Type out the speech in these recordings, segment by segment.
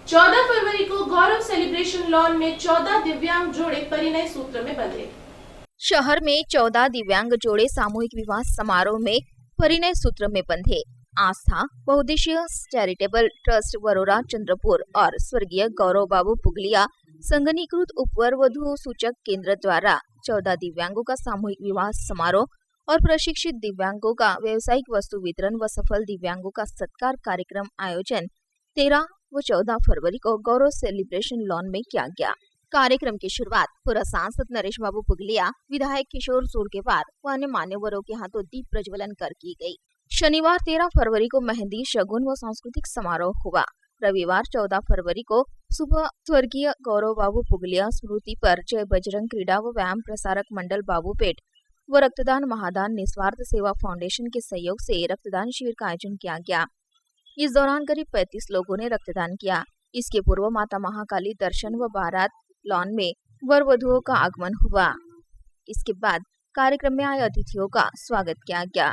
14 फरवरी को गौरव celebration lawn में 14 दिव्यांग जोड़े परिणय सूत्र में बंधे। शहर में 14 दिव्यांग जोड़े सामूहिक विवाह समारोह में परिणय सूत्र में बंधे। आस्था बहुउद्देशीय चैरिटेबल ट्रस्ट वरोरा चंद्रपुर और स्वर्गीय गौरव बाबू पुगलिया संघनीकृत उपवर वधु सूचक केंद्र द्वारा 14 दिव्यांगों का सामूहिक विवाह समारोह और प्रशिक्षित दिव्यांगों का व्यवसायिक वस्तु वितरण व सफल दिव्यांगों का सत्कार कार्यक्रम आयोजन 13 व 14 फरवरी को गौरव सेलिब्रेशन लॉन में किया गया। कार्यक्रम की शुरुआत पूर्व सांसद नरेश बाबू पुगलिया, विधायक किशोर सोरकेवार व अन्य मान्यवरों के हाथों दीप प्रज्वलन कर की गई। शनिवार 13 फरवरी को मेहंदी, शगुन व सांस्कृतिक समारोह हुआ। रविवार 14 फरवरी को सुबह स्वर्गीय गौरव बाबू पुगलिया स्मृति पर जय बजरंग क्रीड़ा व व्यायाम प्रसारक मंडल बाबूपेट व रक्तदान महादान निस्वार्थ सेवा फाउंडेशन के सहयोग से रक्तदान शिविर का आयोजन किया गया। इस दौरान करीब 35 लोगों ने रक्तदान किया। इसके पूर्व माता महाकाली दर्शन व बारात लॉन में वर वधुओं का आगमन हुआ। इसके बाद कार्यक्रम में आए अतिथियों का स्वागत किया गया।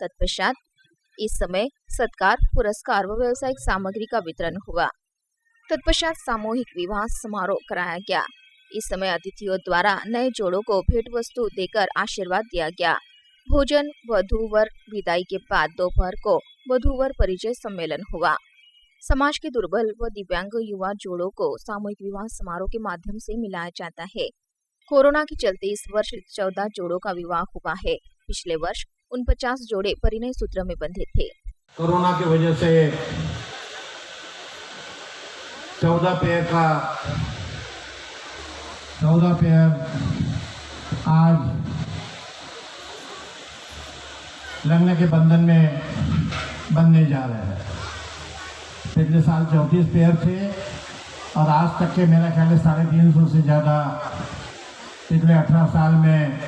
तत्पश्चात इस समय सत्कार, पुरस्कार व व्यावसायिक सामग्री का वितरण हुआ। तत्पश्चात सामूहिक विवाह समारोह कराया गया। इस समय अतिथियों द्वारा नए जोड़ों को भेंट वस्तु देकर आशीर्वाद दिया गया। भोजन, वधू-वर विदाई के बाद दोपहर को वधू-वर परिचय सम्मेलन हुआ। समाज के दुर्बल व दिव्यांग युवा जोड़ों को सामूहिक विवाह समारोह के माध्यम से मिलाया जाता है। कोरोना के चलते इस वर्ष 14 जोड़ों का विवाह हुआ है। पिछले वर्ष 49 जोड़े परिणय सूत्र में बंधे थे। कोरोना की वजह से 14 पेयर आज लगने के बंधन में बनने जा रहे हैं। पिछले साल 34 पेयर थे और आज तक के मेरा ख्याल है 350 से ज़्यादा पिछले 18 साल में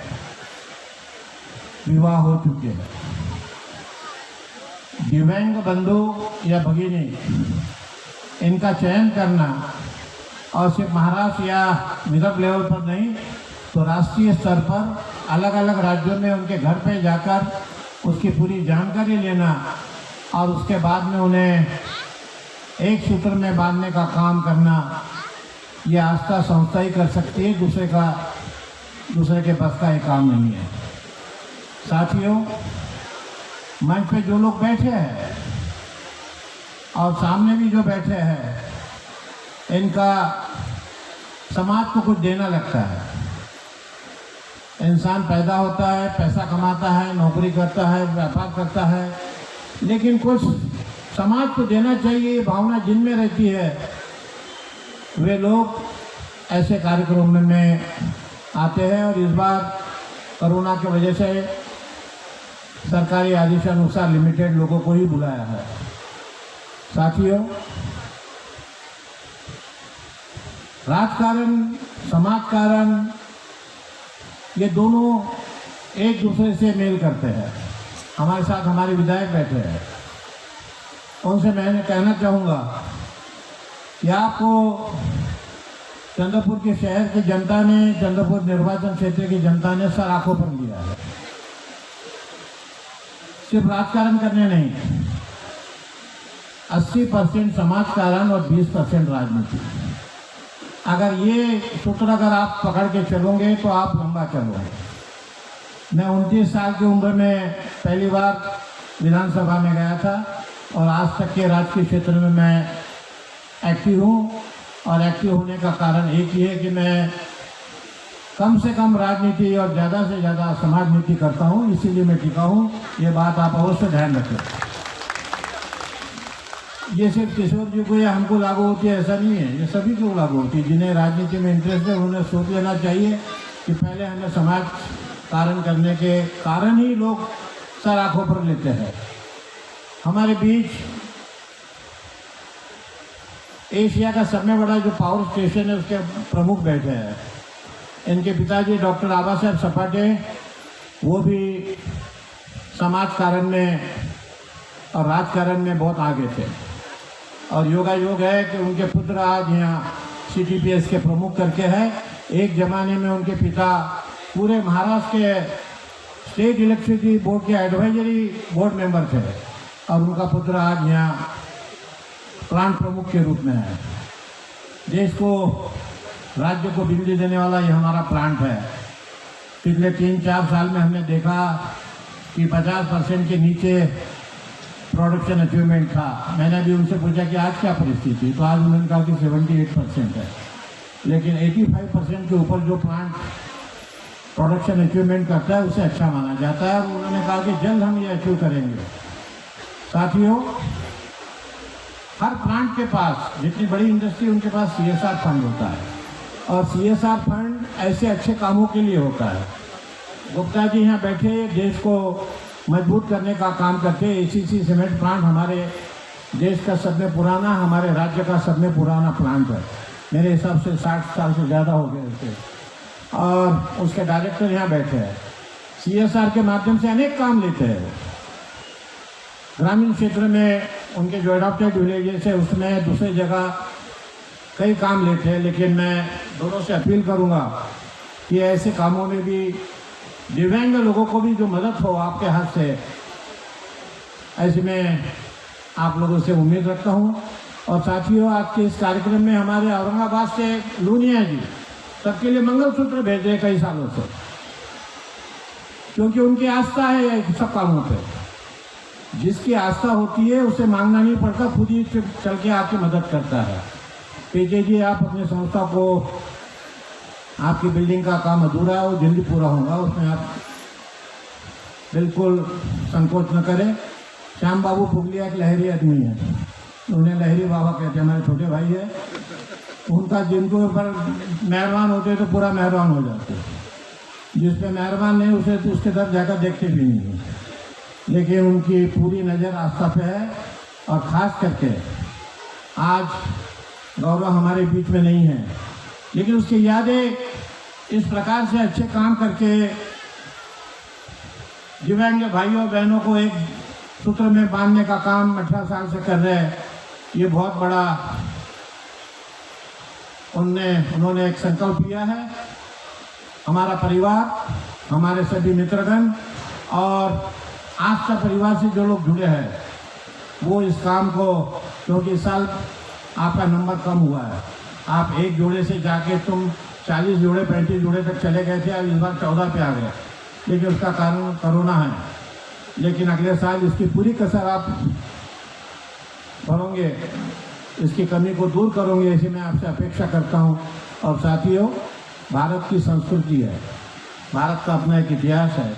विवाह हो चुके हैं। दिव्यांग बंधु या भगिनी इनका चयन करना और सिर्फ महाराष्ट्र या विदर्भ लेवल पर नहीं तो राष्ट्रीय स्तर पर अलग अलग राज्यों में उनके घर पे जाकर उसकी पूरी जानकारी लेना और उसके बाद में उन्हें एक सूत्र में बांधने का काम करना, यह आस्था संस्था ही कर सकती है। दूसरे के बस का ये काम नहीं है। साथियों, मंच पे जो लोग बैठे हैं और सामने भी जो बैठे हैं, इनका समाज को कुछ देना लगता है। इंसान पैदा होता है, पैसा कमाता है, नौकरी करता है, व्यापार करता है, लेकिन कुछ समाज को देना चाहिए, ये भावना जिनमें रहती है वे लोग ऐसे कार्यक्रम में आते हैं। और इस बार कोरोना की वजह से सरकारी आदेशानुसार लिमिटेड लोगों को ही बुलाया है। साथियों, राजकारण, समाजकारण, ये दोनों एक दूसरे से मेल करते हैं। हमारे साथ हमारे विधायक बैठे हैं, उनसे मैं कहना चाहूँगा कि आपको चंद्रपुर के शहर की जनता ने, चंद्रपुर निर्वाचन क्षेत्र की जनता ने सर आंखों पर लिया है। सिर्फ राजकारण करने नहीं, 80% समाजकारण और 20% राजनीति। अगर ये सूत्र आप पकड़ के चलोगे तो आप लंबा चलोगे। मैं 29 साल की उम्र में पहली बार विधानसभा में गया था और आज तक के राजकीय क्षेत्र में मैं एक्टिव हूँ। और एक्टिव होने का कारण एक ही है कि मैं कम से कम राजनीति और ज़्यादा से ज़्यादा समाज नीति करता हूँ, इसीलिए मैं टिका हूँ। ये बात आप अवश्य ध्यान रखें। ये सिर्फ किशोर जी को या हमको लागू होती है ऐसा नहीं है, ये सभी को लागू होती है। जिन्हें राजनीति में इंटरेस्ट है उन्हें सोच लेना चाहिए कि पहले हमें समाज कारण करने के कारण ही लोग सर आंखों पर लेते हैं। हमारे बीच एशिया का सबसे बड़ा जो पावर स्टेशन है उसके प्रमुख बैठे हैं। इनके पिताजी डॉक्टर आबा साहब सपाटे, वो भी समाज कारण में और राजकारण में बहुत आगे थे। और योगायोग है कि उनके पुत्र आज यहाँ CTPS के प्रमुख करके हैं। एक ज़माने में उनके पिता पूरे महाराष्ट्र के स्टेट इलेक्ट्रिसिटी बोर्ड के एडवाइजरी बोर्ड मेंबर थे और उनका पुत्र आज यहाँ प्लांट प्रमुख के रूप में है। देश को, राज्य को बिजली देने वाला ये हमारा प्लांट है। पिछले 3-4 साल में हमने देखा कि 50% के नीचे प्रोडक्शन अचीवमेंट था। मैंने भी उनसे पूछा कि आज क्या परिस्थिति, तो आज उन्होंने कहा कि 78% है। लेकिन 85% के ऊपर जो प्लांट प्रोडक्शन अचीवमेंट करता है उसे अच्छा माना जाता है। और उन्होंने कहा कि जल्द हम ये अचीव करेंगे। साथियों, हर प्लांट के पास, जितनी बड़ी इंडस्ट्री उनके पास CSR फंड होता है, और CSR फंड ऐसे अच्छे कामों के लिए होता है। गुप्ता जी यहाँ बैठे देश को मजबूत करने का काम करते हैं। ACC सीमेंट प्लांट हमारे देश का सब में पुराना, हमारे राज्य का सब में पुराना प्लांट है। मेरे हिसाब से 60 साल से ज़्यादा हो गए उसे। और उसके डायरेक्टर यहाँ बैठे हैं। CSR के माध्यम से अनेक काम लेते हैं। ग्रामीण क्षेत्र में उनके जो एडॉप्टेड विलेजेस है उसमें दूसरी जगह कई काम लेते हैं। लेकिन मैं दोनों से अपील करूँगा कि ऐसे कामों में भी दिव्यांग लोगों को भी जो मदद हो आपके हाथ से, ऐसे में आप लोगों से उम्मीद रखता हूँ। और साथियों, आज के इस कार्यक्रम में हमारे औरंगाबाद से लूनिया जी सबके लिए मंगलसूत्र भेज रहे कई सालों से, क्योंकि उनकी आस्था है सब कामों पे। जिसकी आस्था होती है उसे मांगना नहीं पड़ता, खुद ही चल के आपकी मदद करता है। पीजे जी, आप अपनी संस्था को, आपकी बिल्डिंग का काम अधूरा है, वो जल्दी पूरा होगा, उसमें आप बिल्कुल संकोच न करें। श्याम बाबू पुगलिया एक लहरी आदमी है, उन्हें लहरी बाबा कहते हैं, हमारे छोटे भाई है। उनका जिनको ऊपर मेहरबान होते तो पूरा मेहरबान हो जाते, जिस पे मेहरबान नहीं उसे तो उसके तरफ जाकर देखते भी नहीं। लेकिन उनकी पूरी नज़र आस्था पे है। और ख़ास करके आज गौरव हमारे बीच में नहीं है, लेकिन उसकी यादें इस प्रकार से अच्छे काम करके दिव्यांग भाइयों बहनों को एक सूत्र में बांधने का काम 18 साल से कर रहे हैं। ये बहुत बड़ा उन्होंने एक संकल्प लिया है। हमारा परिवार, हमारे सभी मित्रगण और आस्था परिवार से जो लोग जुड़े हैं वो इस काम को, क्योंकि इस साल आपका नंबर कम हुआ है, आप एक जोड़े से जाके तुम 40 जोड़े 35 जोड़े तक चले गए थे, अब इस बार 14 पे आ गए। लेकिन उसका कारण कोरोना है। लेकिन अगले साल इसकी पूरी कसर आप भरोगे, इसकी कमी को दूर करोगे, ऐसी मैं आपसे अपेक्षा करता हूँ। और साथियों, भारत की संस्कृति है, भारत का अपना एक इतिहास है।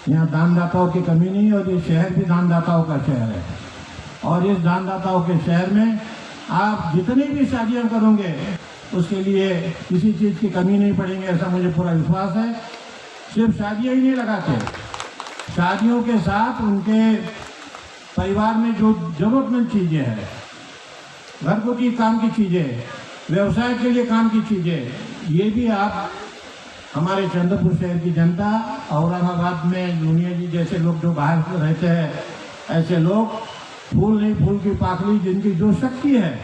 यहाँ दानदाताओं की कमी नहीं है, और ये शहर भी दानदाताओं का शहर है। और इस दानदाताओं के शहर में आप जितनी भी शादियाँ करोगे उसके लिए किसी चीज़ की कमी नहीं पड़ेगी, ऐसा मुझे पूरा विश्वास है। सिर्फ शादियाँ ही नहीं लगाते, शादियों के साथ उनके परिवार में जो जरूरतमंद चीज़ें हैं, घरगुती काम की चीज़ें, व्यवसाय के लिए काम की चीज़ें, ये भी आप हमारे चंद्रपुर शहर की जनता, औरंगाबाद में लूनिया जी जैसे लोग जो बाहर से रहते हैं, ऐसे लोग फूल नहीं फूल की पाखली, जिनकी जो शक्ति है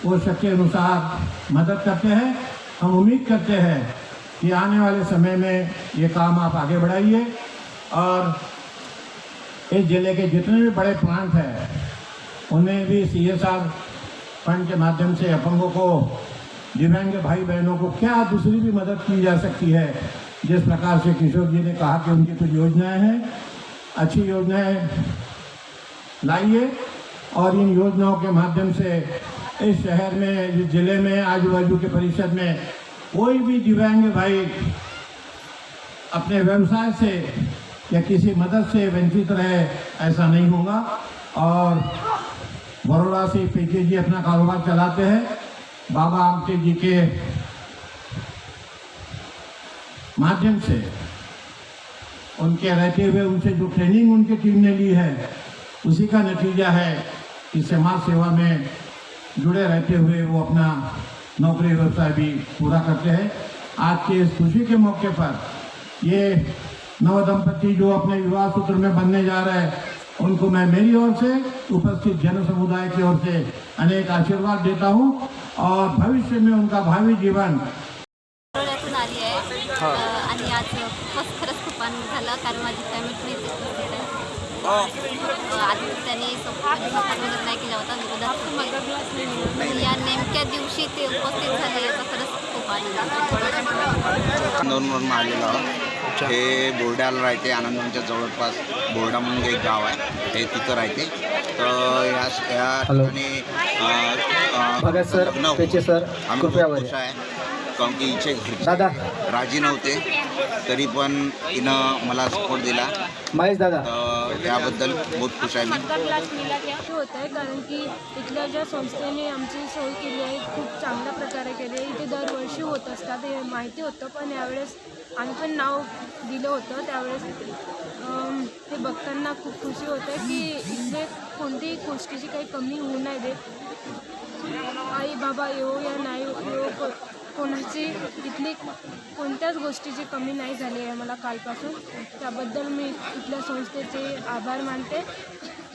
वो शक्ति अनुसार मदद करते हैं। हम उम्मीद करते हैं कि आने वाले समय में ये काम आप आगे बढ़ाइए और इस जिले के जितने भी बड़े प्लांट हैं उनमें भी CSR फंड के माध्यम से अपंगों को, दिव्यांग भाई बहनों को क्या दूसरी भी मदद की जा सकती है। जिस प्रकार से किशोर जी ने कहा कि उनकी कुछ योजनाएं हैं, अच्छी योजनाएं लाइए और इन योजनाओं के माध्यम से इस शहर में, इस जिले में, आजू बाजू के परिषद में कोई भी दिव्यांग भाई अपने व्यवसाय से या किसी मदद से वंचित रहे, ऐसा नहीं होगा। और बड़ौदा से पीके जी अपना कारोबार चलाते हैं, बाबा आमटे जी के माध्यम से, उनके रहते हुए उनसे जो ट्रेनिंग उनकी टीम ने ली है उसी का नतीजा है कि समाज सेवा में जुड़े रहते हुए वो अपना नौकरी व्यवसाय भी पूरा करते हैं। आज के इस खुशी के मौके पर ये नव दंपति जो अपने विवाह सूत्र में बनने जा रहे हैं, उनको मैं मेरी ओर से, उपस्थित जन समुदाय की ओर से अनेक आशीर्वाद देता हूँ और भविष्य में उनका भावी जीवन। आली आहे आणि आज खरंच खूप आनंद झाला, कारण माझी फॅमिली पण इथे आहे. आधी त्यांनी सपोर्ट वगैरे नाही केला होता विरोधात होते. या नेमक्या दिवशी ते उपस्थित झाले याचा खरंच खूप आनंद. आनंदवनवरून आलेलो आहोत. हे बोर्डाला राहते. आनंदवनच्या जवळपास बोर्डा म्हणून एक गाव आहे, हे तिथं राहते. तर या ठिकाणी भगत सर, लग्न होऊन पेचे सर, आम्ही कृपया खूप वर खुश आहे, कारण की हिचे दादा. घरचे राजी नव्हते, तरी पण हिनं मला सपोर्ट दिला. महेश दादा. तर याबद्दल बहुत खुश आहे मी. मतदार क्लास मिला क्या होत आहे, कारण की इथल्या ज्या संस्थेने आमची सोय केली आहे खूप चांगल्या प्रकारे केली आहे. इथे दरवर्षी होत असतात हे माहिती होतं, पण यावेळेस आम्ही पण नाव दिलं होतं. त्यावेळेस हे बघताना खूप खुशी होते की इथले कोणतीही गोष्टीची काही कमी होऊ नाही देत. आई बाबा येऊ या नाही येऊ कोणाची इथली कोणत्याच गोष्टीची कमी नाही झाली आहे मला कालपासून. त्याबद्दल मी इथल्या संस्थेचे आभार मानते.